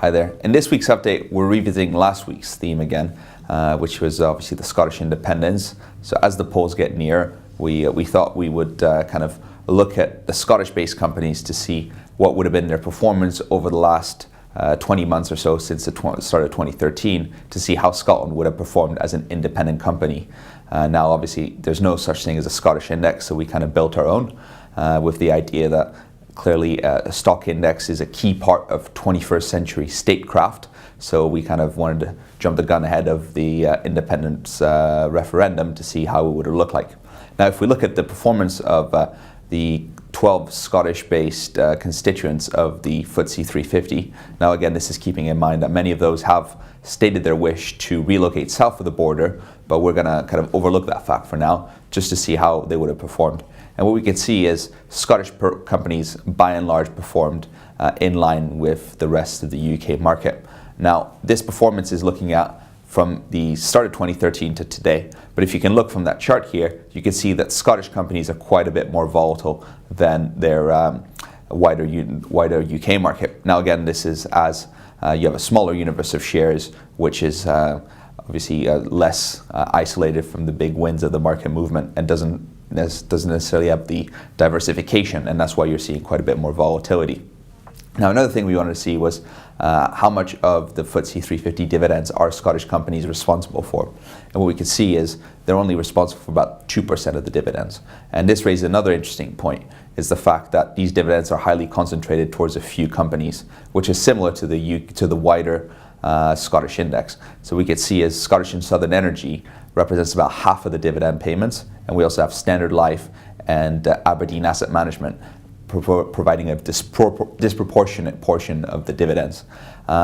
Hi there. In this week's update, we're revisiting last week's theme again, which was obviously the Scottish independence. So as the polls get near, we thought we would kind of look at the Scottish-based companies to see what would have been their performance over the last 20 months or so since the start of 2013 to see how Scotland would have performed as an independent company. Now, obviously, there's no such thing as a Scottish index, so we kind of built our own with the idea that clearly a stock index is a key part of 21st century statecraft. So we kind of wanted to jump the gun ahead of the independence referendum to see how it would look like. Now, if we look at the performance of the 12 Scottish-based constituents of the Footsie 350. Now again, this is keeping in mind that many of those have stated their wish to relocate south of the border, but we're going to kind of overlook that fact for now, just to see how they would have performed. And what we can see is Scottish companies, by and large, performed in line with the rest of the UK market. Now, this performance is looking at from the start of 2013 to today. But if you can look from that chart here, you can see that Scottish companies are quite a bit more volatile than their wider UK market. Now again, this is as you have a smaller universe of shares, which is obviously less isolated from the big winds of the market movement and doesn't necessarily have the diversification, and that's why you're seeing quite a bit more volatility. Now, another thing we wanted to see was how much of the Footsie 350 dividends are Scottish companies responsible for. And what we can see is they're only responsible for about 2% of the dividends. And this raises another interesting point, is the fact that these dividends are highly concentrated towards a few companies, which is similar to the wider Scottish index. So we could see as Scottish and Southern Energy represents about half of the dividend payments, and we also have Standard Life and Aberdeen Asset Management providing a disproportionate portion of the dividends.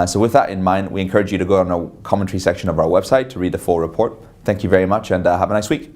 So with that in mind, we encourage you to go on the commentary section of our website to read the full report. Thank you very much, and have a nice week.